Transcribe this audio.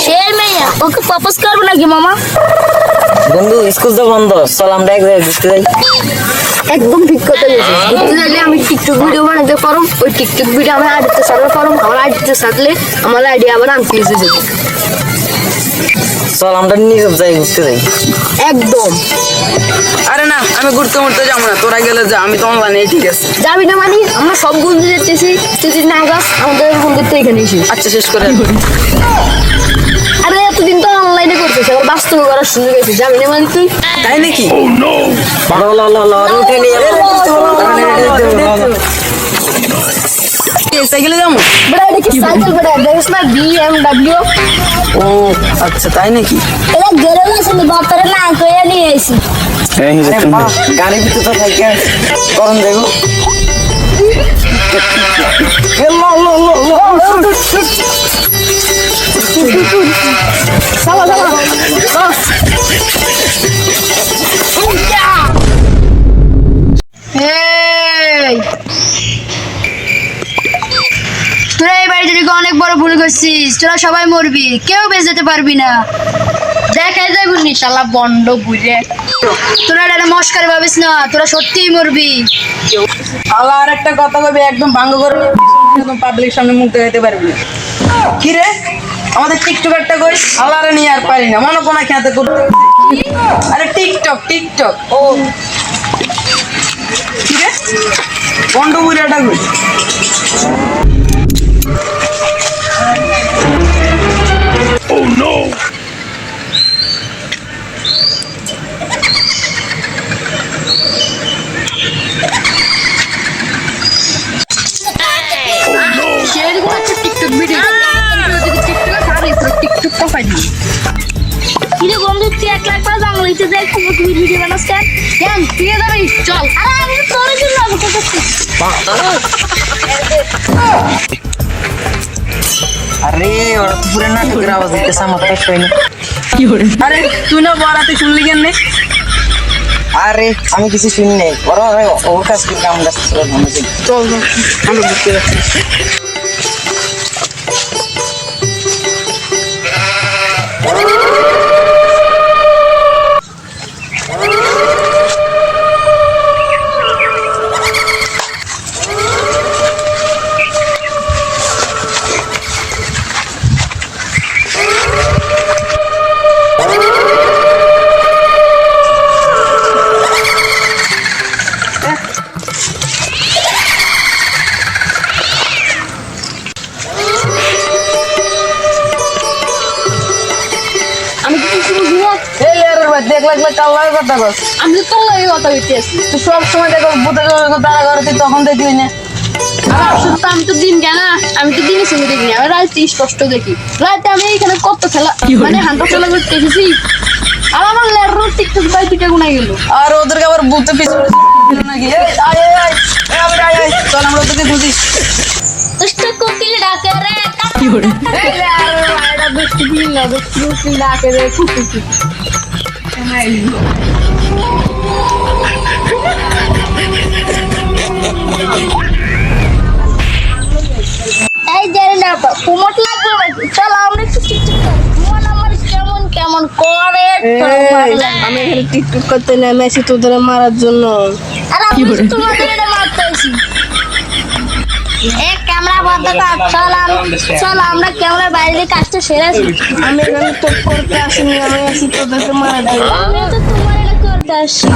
সেই মেয়ে ওকে প্রপোজ করবো নাকি মামা? বন্ধু স্কুল তো বন্ধ, চল আমরা এক জায়গায় ঘুরতে যাই। একদম ঠিক কথা বলেছিস। ঘুরতে গেলে আমি টিকটক ভিডিও বানাতে পারো, ওই টিকটক ভিডিও আমার আইডিতে সার্ভার পারো, আমার আইডিতে সারলে আমার আইডি আবার আমি পেজে যাবো। চল আমরা নীরব জায়গায় ঘুরতে যাই। একদম আরে না, আমি ঘুরতে ঘুরতে যাবো না, তোরা গেলে যা, আমি তোমার বানিয়ে ঠিক আছে। যাবি না মানে আমরা সব বন্ধু যেতেছি, তুই যদি না যাস আমাদের বন্ধুত্ব এখানে এসে। আচ্ছা শেষ করে আরে এতদিন তো অনলাইনে করতেছি, আবার বাস্তবে করার সুযোগ আছে, যাবি না মানে তুই? তাই নাকি? উঠে নিয়ে সাইকেলে যাবো? বেটা এটা কি সাইকেল বেটা, দেখিস না BMW? ও আচ্ছা তাই নাকি? এটা গেলে আসলে বাপারে না কইয়া নিয়ে এসি। গাড়ির ভিতরে তো থাকে করন দেখো। এই তোরা এই বাড়িতে থেকে অনেক বড় ভুল করছিস, তোরা সবাই মরবি, কেউ বেঁচে যেতে পারবি না। দেখাই যায় বুঝলি শালা বন্ড বুঝে, তোরা এটা মস্কার ভাবিস না, তোরা সত্যিই মরবি। আল্লাহ আর একটা কথা কবি, একদম ভাঙ্গ করে একদম পাবলিক সামনে মুখ দেখাতে পারবি না। কি রে আমাদের টিকটকারটা কই? আল্লাহ রে নিয়ে আর পারি না, মনে কোনা খেতে করতে। আরে টিকটক টিকটক ও কি রে বন্ড বুড়াটা কই? সেরকম একটা টিকটক ভিডিও টিকটকটা পাইনি। কিরে বন্ধু তুই 1 লাখ টাকা বাংলাতে যাই খবর তুই ভিডিও বানাস কেন? কেন তুই যাবি? চল। আরে আমি তো তোর জন্য অপেক্ষা করছি। আরে ওরা তো পুরো নাটকের আওয়াজ দিতেছে, আমার তো শুনি। আরে তুই না বরাতে শুনলি কেন? আরে আমি কিছু শুনি নাই, ওরা ওর কাছ থেকে আমরা চল চল আমি বুঝতে পারছি। আমি তো কিছু বুঝি না, এই লেয়ারের ভাই দেখ লাগলে কাল্লার কথা কস। আমি তো তোর লাগে কথা বলতেছি। তুই সব সময় দেখো ভূতের তারা করে, তুই তখন দেখলি না? আর আসলে তো আমি তো দিন কেন, আমি তো দিনের সঙ্গে দেখি না, আমি রাতে স্পষ্ট দেখি। রাতে আমি এখানে কত খেলা মানে হাঁটা চলা করতে দেখেছি, আর আমার লেয়ার টিকটক বাই পিঠে গুনাই গেল। আর ওদেরকে আবার ভূতে পিছনে নাকি? এই আয় আয় আয় এই আবার আয় আয়, চল আমরা ওদেরকে খুঁজি। দুষ্ট কোকিল ডাকে রে এই লেয়ার এটা বেশি দিন না, বেশি ডাকে রে কুকুর। এই যে না কুমট লাগবে নাকি? চল আমরা একটু টিকটক করি। মন আমার কেমন কেমন করে তোর মারলা। আমি এখানে টিকটক করতে নেমেছি তোদের মারার জন্য। আর আমি তোমাদের এটা মারতে আইছি। এই ক্যামেরা বন্ধ কর, চল আমরা ক্যামেরা বাইরে কাজটা সেরে আসি। আমি এখানে তো করতে আসিনি, আমি আসি তোদেরকে মারার জন্য। আমি তো তোমার এটা করতে আসছি।